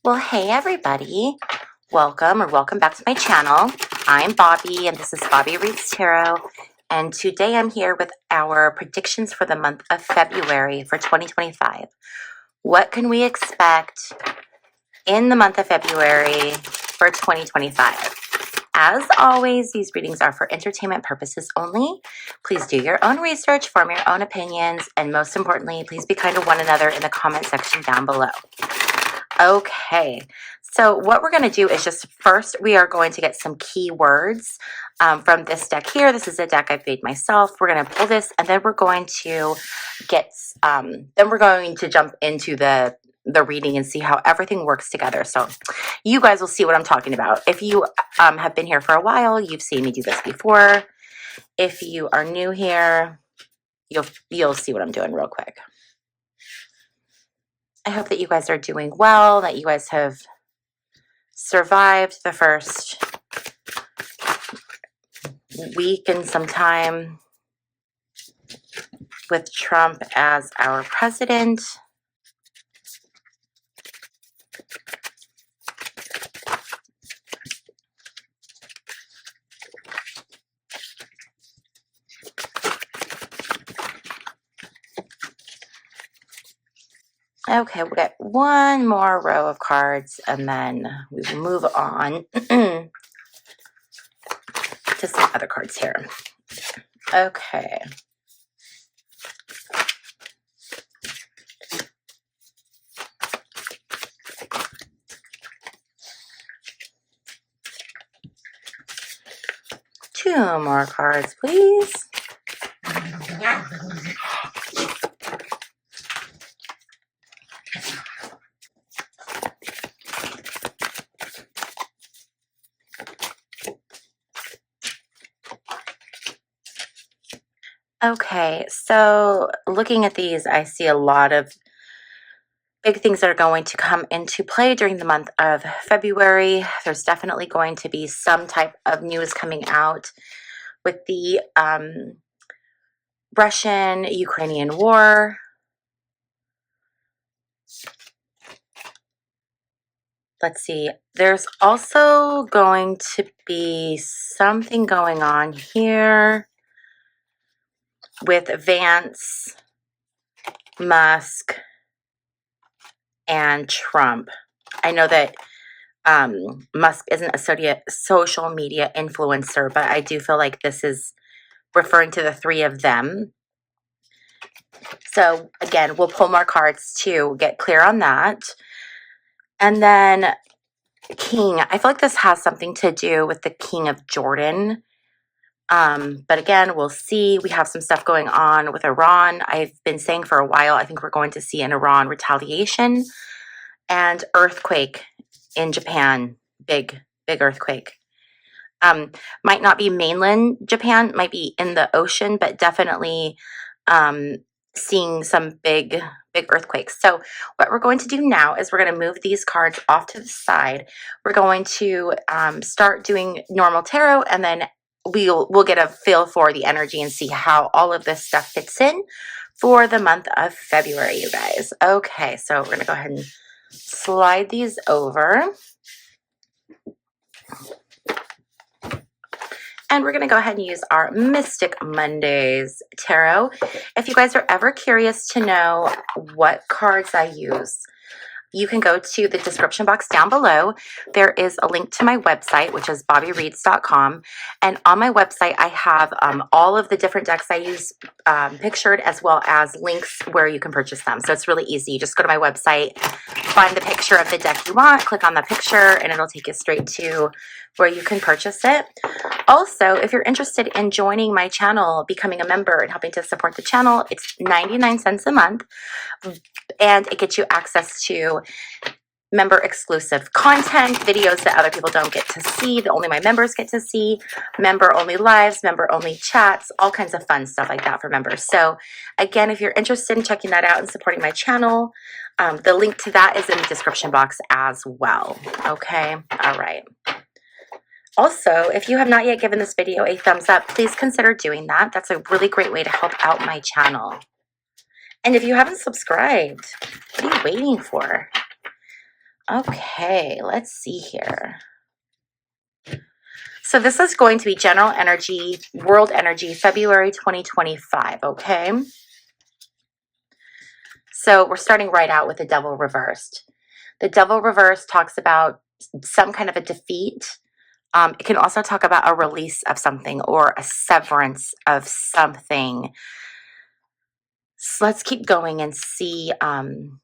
Well, hey everybody. Welcome back to my channel. I'm Bobbie and this is Bobbie Reads Tarot. And today I'm here with our predictions for the month of February for 2025. What can we expect in the month of February for 2025? As always, these readings are for entertainment purposes only. Please do your own research, form your own opinions, and most importantly, please be kind to one another in the comment section down below. Okay, so what we're going to do is just first we are going to get some key words from this deck here. This is a deck I've made myself. We're going to pull this and then we're going to get, jump into the reading and see how everything works together. So you guys will see what I'm talking about. If you have been here for a while, you've seen me do this before. If you are new here, you'll see what I'm doing real quick. I hope that you guys are doing well, that you guys have survived the first week and some time with Trump as our president. Okay, we'll get one more row of cards and then we will move on to some other cards here. Okay. Two more cards, please. Okay, so looking at these, I see a lot of big things that are going to come into play during the month of February. There's definitely going to be some type of news coming out with the Russian-Ukrainian war. Let's see. There's also going to be something going on here with Vance, Musk, and Trump. I know that Musk isn't a social media influencer, but I do feel like this is referring to the three of them. So again, we'll pull more cards to get clear on that. And then King, I feel like this has something to do with the King of Jordan. But again, we'll see. We have some stuff going on with Iran. I've been saying for a while, I think we're going to see an Iran retaliation and earthquake in Japan. Big earthquake. Might not be mainland Japan, might be in the ocean, but definitely seeing some big earthquakes. So what we're going to do now is we're going to move these cards off to the side. We're going to start doing normal tarot, and then we'll get a feel for the energy and see how all of this stuff fits in for the month of February, you guys. Okay, so we're going to go ahead and slide these over. And we're going to go ahead and use our Mystic Mondays Tarot. If you guys are ever curious to know what cards I use, you can go to the description box down below. There is a link to my website, which is bobbiereads.com. And on my website, I have all of the different decks I use pictured, as well as links where you can purchase them. So it's really easy. You just go to my website, find the picture of the deck you want, click on the picture, and it'll take you straight to where you can purchase it. Also, if you're interested in joining my channel, becoming a member and helping to support the channel, it's 99 cents a month. And it gets you access to member exclusive content, videos that other people don't get to see, that only my members get to see, member only lives, member only chats, all kinds of fun stuff like that for members. So again, if you're interested in checking that out and supporting my channel, the link to that is in the description box as well. Okay, all right. Also, if you have not yet given this video a thumbs up, please consider doing that. That's a really great way to help out my channel. And if you haven't subscribed, what are you waiting for? Okay, let's see here. So this is going to be general energy, world energy, February 2025, okay? So we're starting right out with the devil reversed. The devil reversed talks about some kind of a defeat. It can also talk about a release of something or a severance of something. So let's keep going and see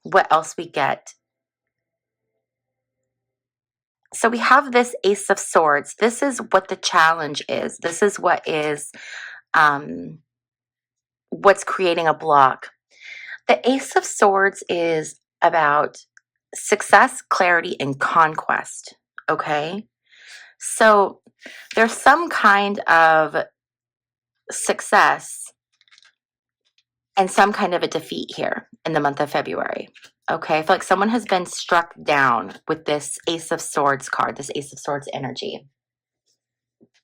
what else we get. So we have this Ace of Swords. This is what the challenge is. This is what is what's creating a block. The Ace of Swords is about success, clarity, and conquest. Okay. So there's some kind of success and some kind of a defeat here in the month of February. Okay. I feel like someone has been struck down with this Ace of Swords card, this Ace of Swords energy.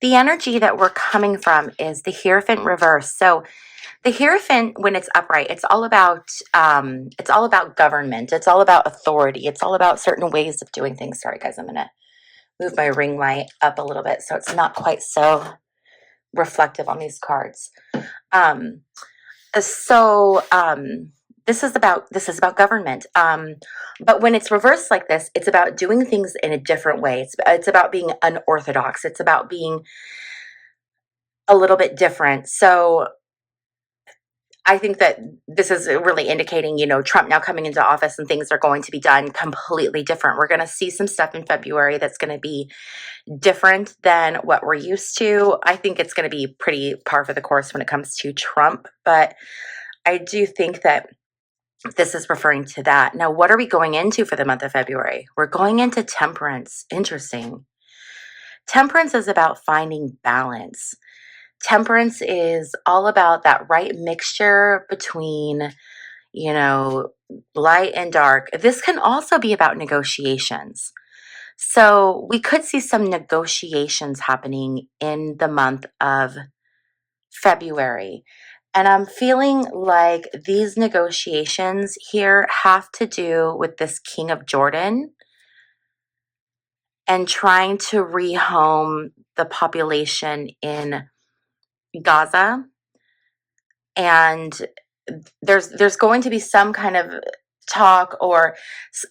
The energy that we're coming from is the Hierophant reverse. So the Hierophant, when it's upright, it's all about government. It's all about authority. It's all about certain ways of doing things. Sorry, guys, I'm gonna move my ring light up a little bit so it's not quite so reflective on these cards. So this is about government. But when it's reversed like this, it's about doing things in a different way. It's about being unorthodox. It's about being a little bit different. So I think that this is really indicating, Trump now coming into office and things are going to be done completely different. We're going to see some stuff in February that's going to be different than what we're used to. I think it's going to be pretty par for the course when it comes to Trump, but I do think that this is referring to that. Now, what are we going into for the month of February? We're going into Temperance. Interesting. Temperance is about finding balance. Temperance is all about that right mixture between, light and dark. This can also be about negotiations. So we could see some negotiations happening in the month of February. And I'm feeling like these negotiations here have to do with this King of Jordan and trying to rehome the population in Gaza. And there's going to be some kind of talk or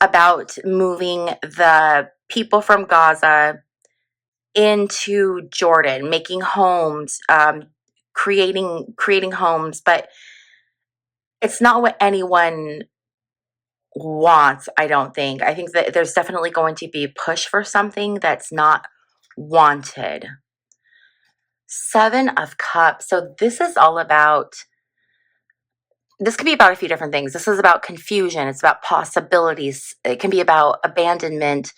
about moving the people from Gaza into Jordan, making homes, creating homes, but it's not what anyone wants, I don't think. I think that there's definitely going to be a push for something that's not wanted. Seven of Cups. So this is all about, this could be about a few different things. This is about confusion. It's about possibilities. It can be about abandonment.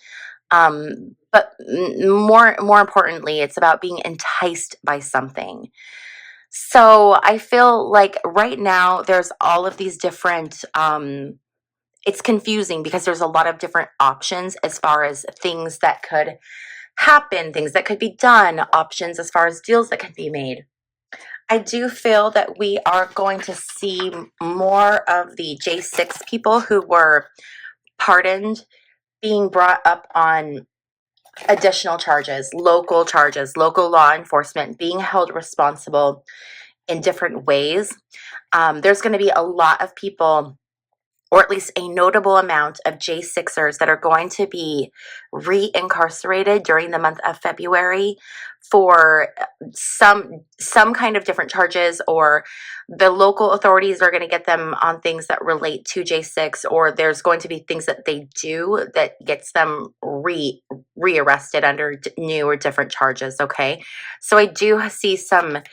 But more importantly, it's about being enticed by something. So I feel like right now there's all of these different, it's confusing because there's a lot of different options as far as things that could happen, things that could be done, options as far as deals that could be made. I do feel that we are going to see more of the J6 people who were pardoned being brought up on additional charges, local law enforcement being held responsible in different ways. There's going to be a lot of people, or at least a notable amount of J6ers that are going to be re-incarcerated during the month of February for some kind of different charges, or the local authorities are going to get them on things that relate to J6, or there's going to be things that they do that gets them rearrested under new or different charges. Okay, so I do see some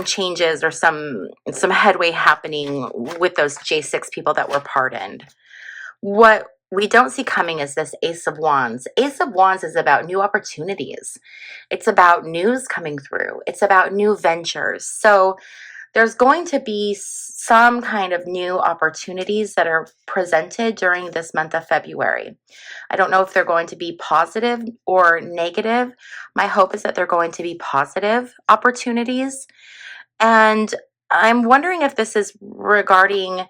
changes or some headway happening with those J6 people that were pardoned. What we don't see coming is this Ace of Wands. Ace of Wands is about new opportunities. It's about news coming through. It's about new ventures. So there's going to be some kind of new opportunities that are presented during this month of February. I don't know if they're going to be positive or negative. My hope is that they're going to be positive opportunities. And I'm wondering if this is regarding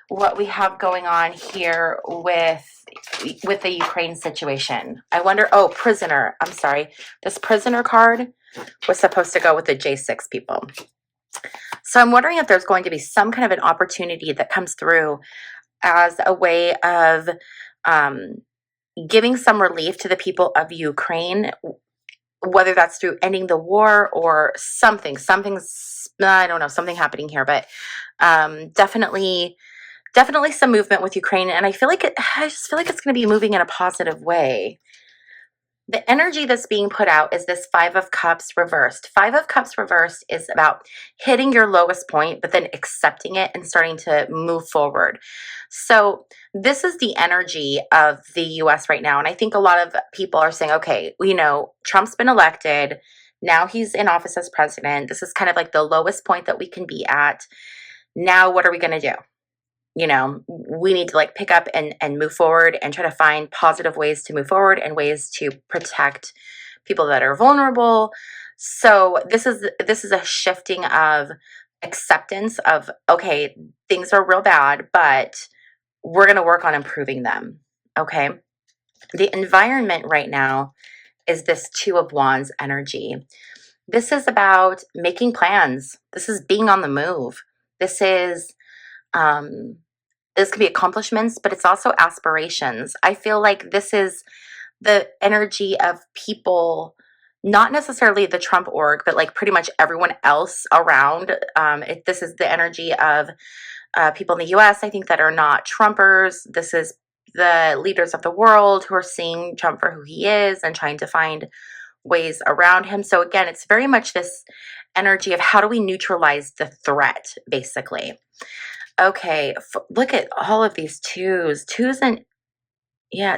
what we have going on here with the Ukraine situation. I wonder, oh, prisoner. I'm sorry. This prisoner card was supposed to go with the J6 people. So I'm wondering if there's going to be some kind of an opportunity that comes through as a way of giving some relief to the people of Ukraine, whether that's through ending the war or something's, I don't know, something happening here, but definitely some movement with Ukraine. And I just feel like it's going to be moving in a positive way. The energy that's being put out is this Five of Cups reversed. Five of Cups reversed is about hitting your lowest point, but then accepting it and starting to move forward. So this is the energy of the US right now. And I think a lot of people are saying, okay, Trump's been elected. Now he's in office as president. This is kind of like the lowest point that we can be at. Now, what are we going to do? We need to like pick up and move forward and try to find positive ways to move forward and ways to protect people that are vulnerable. So this is a shifting of acceptance of, okay, things are real bad, but we're going to work on improving them. Okay. The environment right now is this Two of Wands energy. This is about making plans. This is being on the move. This is, this can be accomplishments, but it's also aspirations. I feel like this is the energy of people, not necessarily the Trump org, but like pretty much everyone else around. This is the energy of people in the US, I think, that are not Trumpers. This is the leaders of the world who are seeing Trump for who he is and trying to find ways around him. So again, it's very much this energy of how do we neutralize the threat, basically. Okay, look at all of these twos and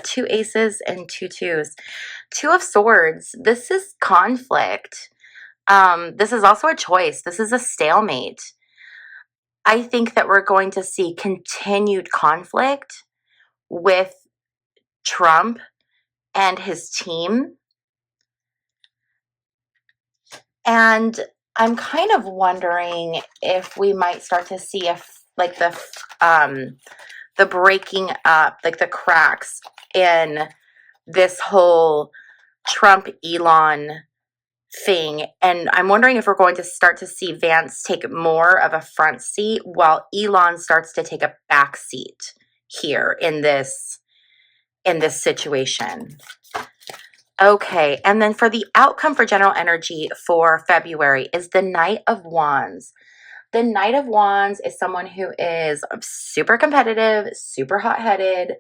two aces and two twos. Two of Swords. This is conflict. This is also a choice. This is a stalemate. I think that we're going to see continued conflict with Trump and his team. And I'm kind of wondering if we might start to see the breaking up, like the cracks in this whole Trump Elon thing. And I'm wondering if we're going to start to see Vance take more of a front seat while Elon starts to take a back seat here in this situation. Okay, and then for the outcome for general energy for February is the Knight of Wands. The Knight of Wands is someone who is super competitive, super hot-headed.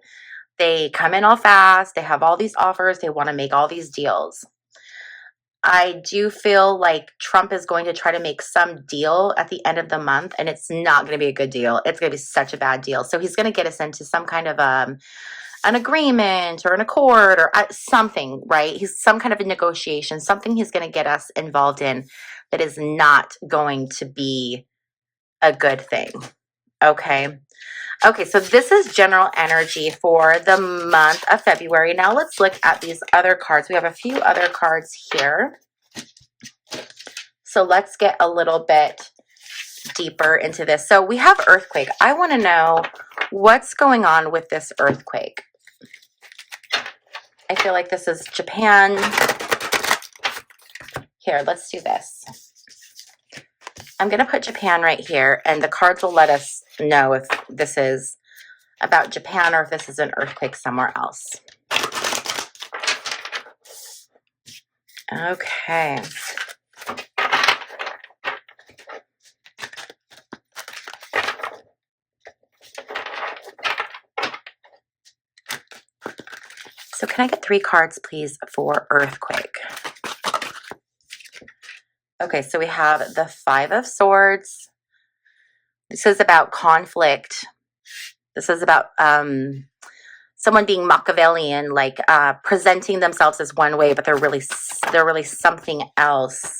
They come in all fast. They have all these offers. They want to make all these deals. I do feel like Trump is going to try to make some deal at the end of the month, and it's not going to be a good deal. It's going to be such a bad deal. So he's going to get us into some kind of an agreement or an accord or something, right? He's some kind of a negotiation, something he's going to get us involved in that is not going to be a good thing. Okay. So this is general energy for the month of February. Now let's look at these other cards. We have a few other cards here. So let's get a little bit deeper into this. So we have earthquake. I want to know what's going on with this earthquake. I feel like this is Japan. Here, let's do this. I'm going to put Japan right here, and the cards will let us know if this is about Japan or if this is an earthquake somewhere else. Okay. So can I get 3 cards, please, for earthquake? Okay, so we have the Five of Swords. This is about conflict. This is about someone being Machiavellian, like presenting themselves as one way, but they're really something else.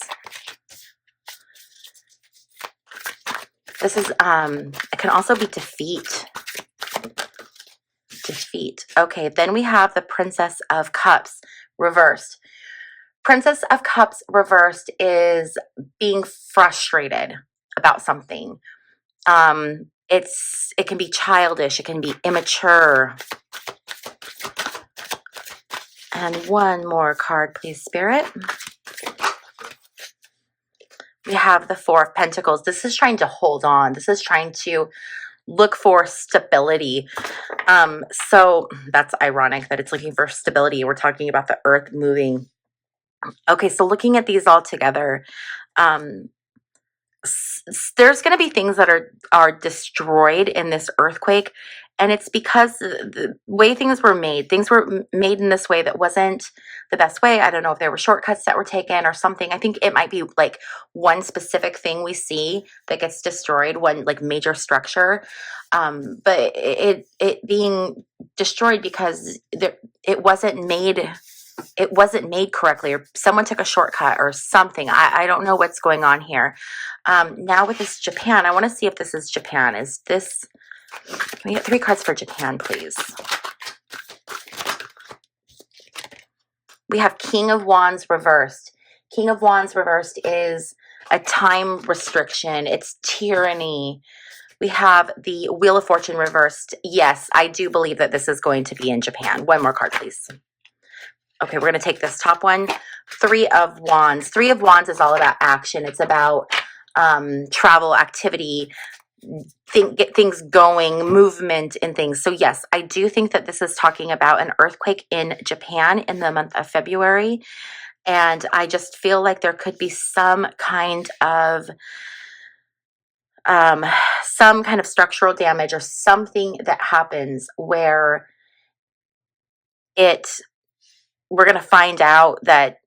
This is it can also be defeat. Okay, then we have the Princess of Cups reversed. Princess of Cups reversed is being frustrated about something. it can be childish, it can be immature. And one more card, please, Spirit. We have the Four of Pentacles. This is trying to hold on. This is trying to look for stability. So that's ironic that it's looking for stability. We're talking about the earth moving. Okay, so looking at these all together, there's going to be things that are destroyed in this earthquake, and it's because the way things were made in this way that wasn't the best way. I don't know if there were shortcuts that were taken or something. I think it might be like one specific thing we see that gets destroyed, one like major structure, but it being destroyed because it wasn't made correctly, or someone took a shortcut or something. I don't know what's going on here. Now with this Japan, I want to see if this is Japan. Is this, can we get 3 cards for Japan, please? We have King of Wands reversed. King of Wands reversed is a time restriction. It's tyranny. We have the Wheel of Fortune reversed. Yes, I do believe that this is going to be in Japan. One more card, please. Okay, we're going to take this top one. 3 of Wands. 3 of Wands is all about action. It's about travel, activity, get things going, movement and things. So yes, I do think that this is talking about an earthquake in Japan in the month of February. And I just feel like there could be some kind of structural damage or something that happens where we're going to find out that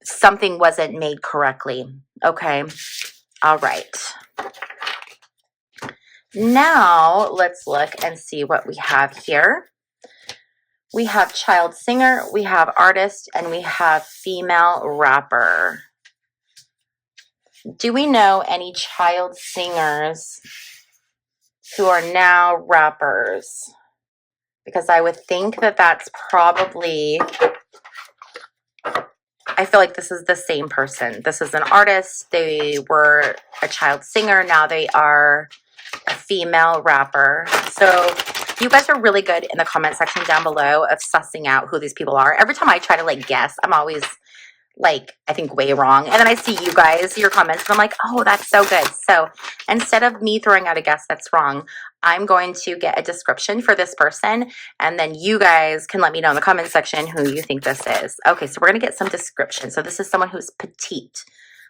something wasn't made correctly. Okay. All right. Now let's look and see what we have here. We have child singer, we have artist, and we have female rapper. Do we know any child singers who are now rappers? Because I would think that that's probably, I feel like this is the same person. This is an artist. They were a child singer. Now they are a female rapper. So you guys are really good in the comment section down below of sussing out who these people are. Every time I try to like guess, I'm always like, I think way wrong. And then I see you guys, your comments, and I'm like, oh, that's so good. So instead of me throwing out a guess that's wrong, I'm going to get a description for this person, and then you guys can let me know in the comment section who you think this is. Okay, so we're going to get some description. So this is someone who's petite,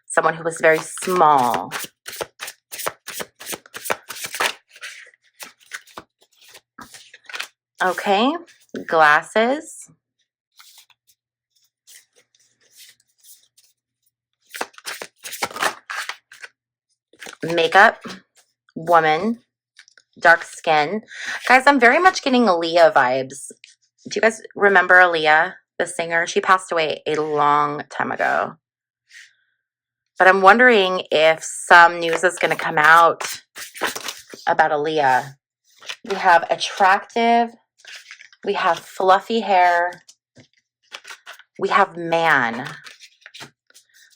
someone who was very small. Okay, glasses. Makeup, woman, dark skin. Guys, I'm very much getting Aaliyah vibes. Do you guys remember Aaliyah, the singer? She passed away a long time ago. But I'm wondering if some news is going to come out about Aaliyah. We have attractive. We have fluffy hair. We have man.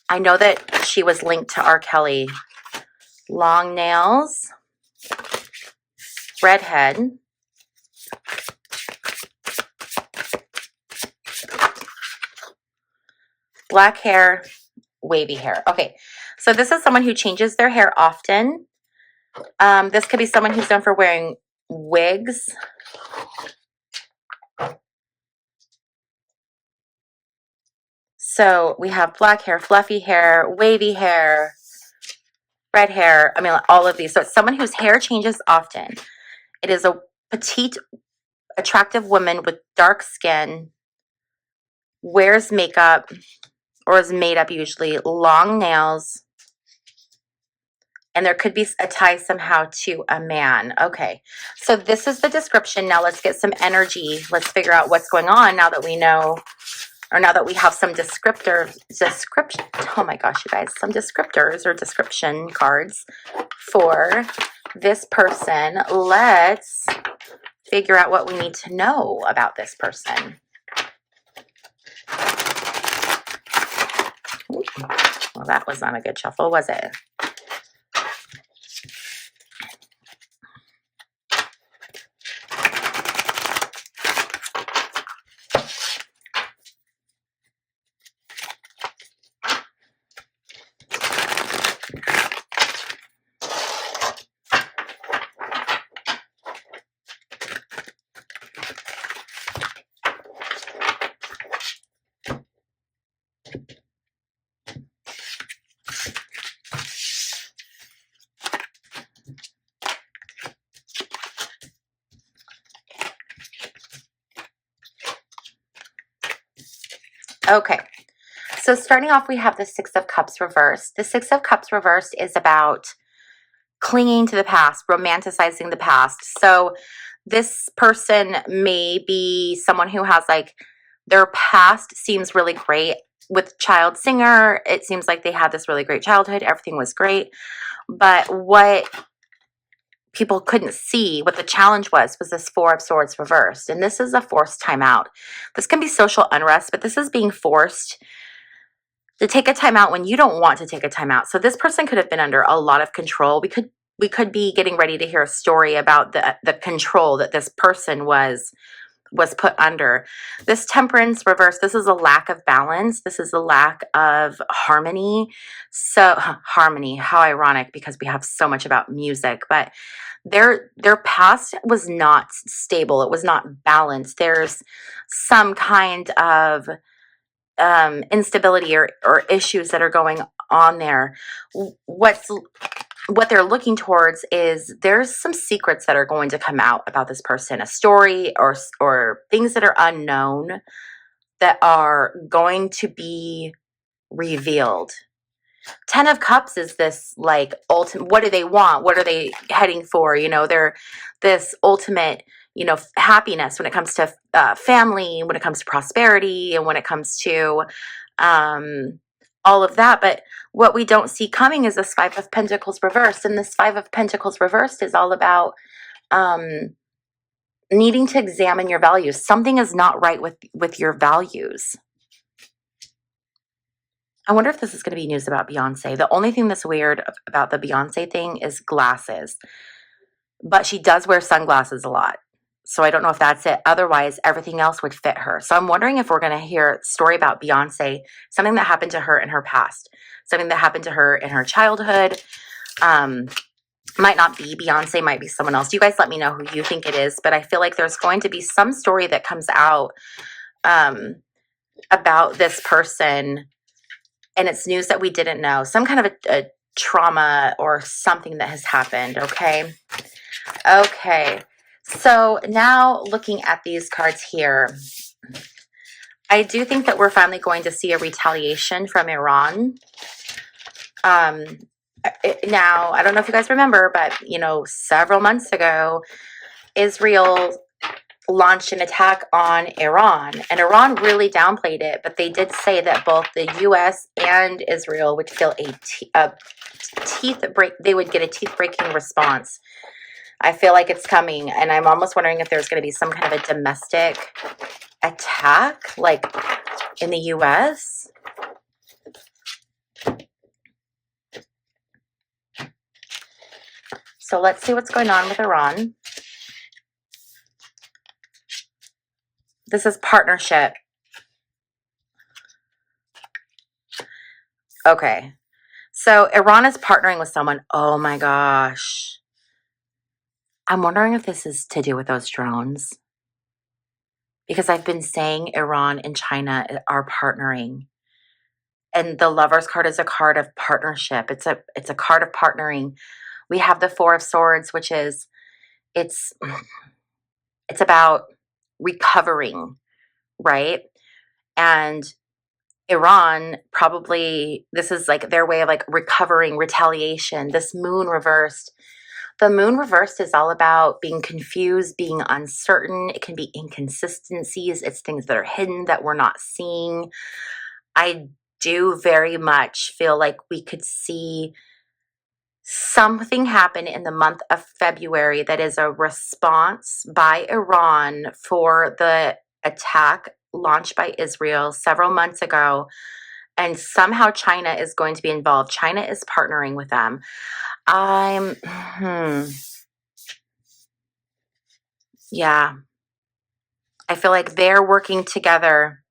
I know that she was linked to R. Kelly. Long nails. Redhead. Black hair. Wavy hair. Okay, so this is someone who changes their hair often. This could be someone who's known for wearing wigs. So we have black hair, fluffy hair, wavy hair, red hair. I mean, all of these. So it's someone whose hair changes often. It is a petite, attractive woman with dark skin, wears makeup, or is made up usually, long nails, and there could be a tie somehow to a man. Okay, so this is the description. Now let's get some energy. Let's figure out what's going on now that we know, or now that we have some description. Oh my gosh, you guys, some descriptors or description cards for this person. Let's figure out what we need to know about this person. Well, that was not a good shuffle, was it? Okay. So starting off, we have the Six of Cups reversed. The Six of Cups reversed is about clinging to the past, romanticizing the past. So this person may be someone who has like their past seems really great. With child singer, it seems like they had this really great childhood. Everything was great. But what people couldn't see, what the challenge was this Four of Swords reversed. And this is a forced timeout. This can be social unrest, but this is being forced to take a timeout when you don't want to take a timeout. So this person could have been under a lot of control. We could be getting ready to hear a story about the control that this person was put under. This Temperance reverse, this is a lack of balance. This is a lack of harmony. So harmony, how ironic, because we have so much about music, but their past was not stable. It was not balanced. There's some kind of instability or issues that are going on there. What they're looking towards is there's some secrets that are going to come out about this person, a story or things that are unknown that are going to be revealed. Ten of Cups is this like ultimate, what do they want? What are they heading for? You know, they're this ultimate, you know, happiness when it comes to family, when it comes to prosperity, and when it comes to all of that. But what we don't see coming is this Five of Pentacles reversed. And this Five of Pentacles reversed is all about needing to examine your values. Something is not right with your values. I wonder if this is going to be news about Beyonce. The only thing that's weird about the Beyonce thing is glasses. But she does wear sunglasses a lot. So I don't know if that's it. Otherwise, everything else would fit her. So I'm wondering if we're going to hear a story about Beyonce, something that happened to her in her past, something that happened to her in her childhood. Might not be Beyonce, might be someone else. You guys let me know who you think it is. But I feel like there's going to be some story that comes out about this person. And it's news that we didn't know. Some kind of a trauma or something that has happened, okay? Okay. So now looking at these cards here, I do think that we're finally going to see a retaliation from Iran. Now, I don't know if you guys remember, but, you know, several months ago, Israel launched an attack on Iran, and Iran really downplayed it, but they did say that both the U.S. and Israel would feel they would get a teeth-breaking response. I feel like it's coming, and I'm almost wondering if there's going to be some kind of a domestic attack, like in the U.S. So let's see what's going on with Iran. This is partnership. Okay. So Iran is partnering with someone. Oh my gosh. I'm wondering if this is to do with those drones. Because I've been saying Iran and China are partnering. And the Lover's card is a card of partnership. It's a card of partnering. We have the Four of Swords, which is it's about recovering, right? And Iran probably, this is like their way of like recovering, retaliation. This Moon reversed. The Moon reversed is all about being confused, being uncertain. It can be inconsistencies. It's things that are hidden that we're not seeing. I do very much feel like we could see something happen in the month of February that is a response by Iran for the attack launched by Israel several months ago. And somehow China is going to be involved. China is partnering with them. Yeah. I feel like they're working together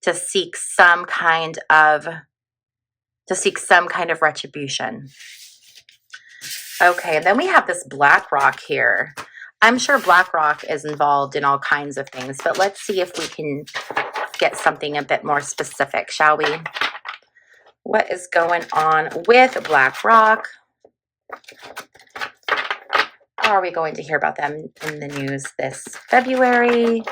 to seek some kind of retribution. Okay, and then we have this BlackRock here. I'm sure BlackRock is involved in all kinds of things, but let's see if we can get something a bit more specific, shall we? What is going on with BlackRock? How are we going to hear about them in the news this February?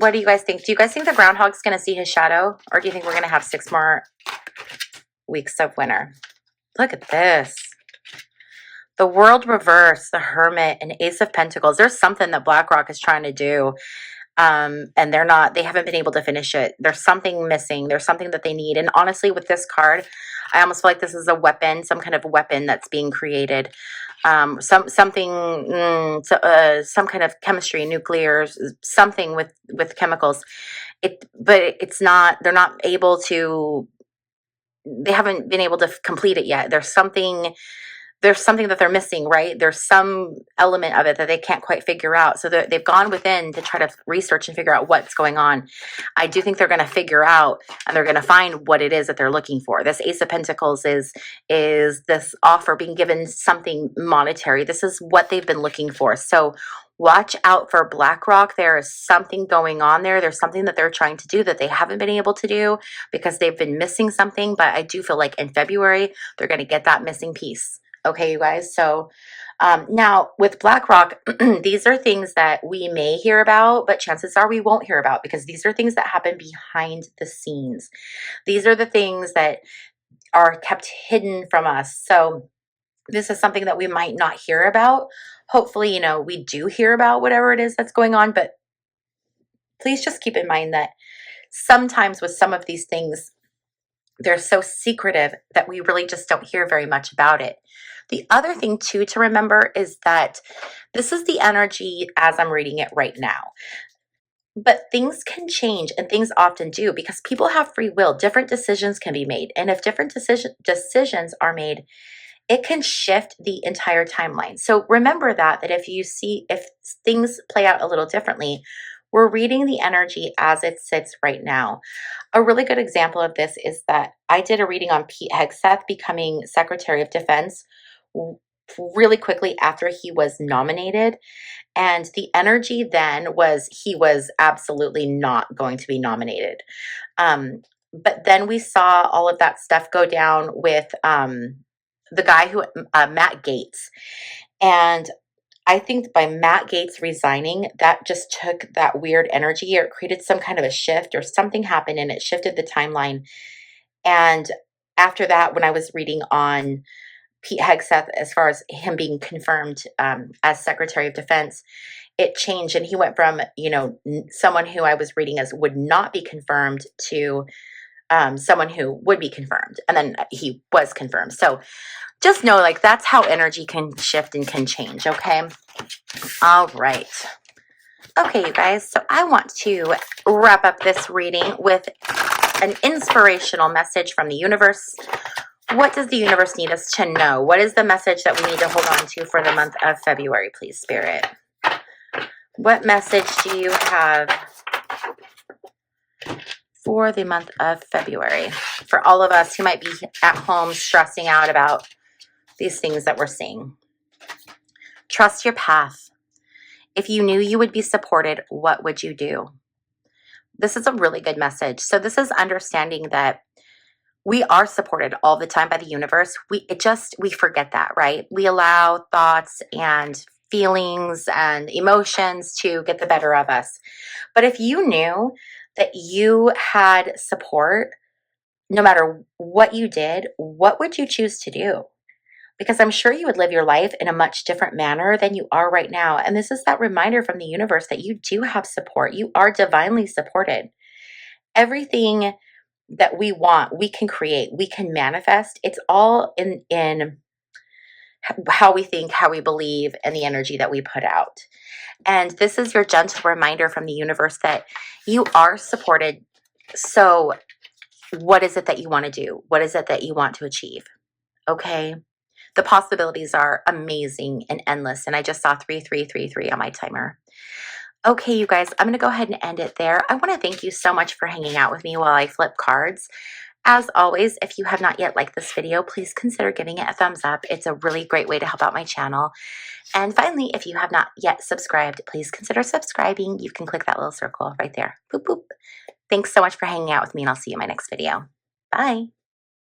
What do you guys think? Do you guys think the groundhog's going to see his shadow? Or do you think we're going to have 6 more weeks of winter? Look at this. The world reverse, the hermit, and ace of pentacles. There's something that BlackRock is trying to do. And they haven't been able to finish it. There's something missing. There's something that they need. And honestly, with this card, I almost feel like this is a weapon, some kind of weapon that's being created. Some kind of chemistry, nuclear, something with chemicals. But it's not, they're not able to, they haven't been able to complete it yet. There's something that they're missing, right? There's some element of it that they can't quite figure out. So they've gone within to try to research and figure out what's going on. I do think they're going to figure out, and they're going to find what it is that they're looking for. This Ace of Pentacles is this offer, being given something monetary. This is what they've been looking for. So watch out for BlackRock. There is something going on there. There's something that they're trying to do that they haven't been able to do because they've been missing something. But I do feel like in February, they're going to get that missing piece. Okay, you guys. So now with BlackRock, these are things that we may hear about, but chances are we won't hear about because these are things that happen behind the scenes. These are the things that are kept hidden from us. So this is something that we might not hear about. Hopefully, we do hear about whatever it is that's going on, but please just keep in mind that sometimes with some of these things, they're so secretive that we really just don't hear very much about it. The other thing too to remember is that this is the energy as I'm reading it right now. But things can change, and things often do, because people have free will. Different decisions can be made. And if different decisions are made, it can shift the entire timeline. So remember that if things play out a little differently, we're reading the energy as it sits right now. A really good example of this is that I did a reading on Pete Hegseth becoming Secretary of Defense really quickly after he was nominated. And the energy then was he was absolutely not going to be nominated. But then we saw all of that stuff go down with the guy Matt Gaetz. And I think by Matt Gaetz resigning, that just took that weird energy, or it created some kind of a shift, or something happened and it shifted the timeline. And after that, when I was reading on Pete Hegseth, as far as him being confirmed as Secretary of Defense, it changed. And he went from, someone who I was reading as would not be confirmed to someone who would be confirmed. And then he was confirmed. So just know, that's how energy can shift and can change, okay? All right. Okay, you guys, so I want to wrap up this reading with an inspirational message from the universe. What does the universe need us to know? What is the message that we need to hold on to for the month of February, please, Spirit? What message do you have for the month of February? For all of us who might be at home stressing out about these things that we're seeing. Trust your path. If you knew you would be supported, what would you do? This is a really good message. So this is understanding that we are supported all the time by the universe. We forget that, right? We allow thoughts and feelings and emotions to get the better of us. But if you knew that you had support, no matter what you did, what would you choose to do? Because I'm sure you would live your life in a much different manner than you are right now. And this is that reminder from the universe that you do have support. You are divinely supported. Everything that we want, we can create, we can manifest. It's all in how we think, how we believe, and the energy that we put out. And this is your gentle reminder from the universe that you are supported. So what is it that you want to do? What is it that you want to achieve? Okay. The possibilities are amazing and endless. And I just saw 3333 on my timer. Okay, you guys, I'm going to go ahead and end it there. I want to thank you so much for hanging out with me while I flip cards. As always, if you have not yet liked this video, please consider giving it a thumbs up. It's a really great way to help out my channel. And finally, if you have not yet subscribed, please consider subscribing. You can click that little circle right there. Boop, boop. Thanks so much for hanging out with me, and I'll see you in my next video. Bye.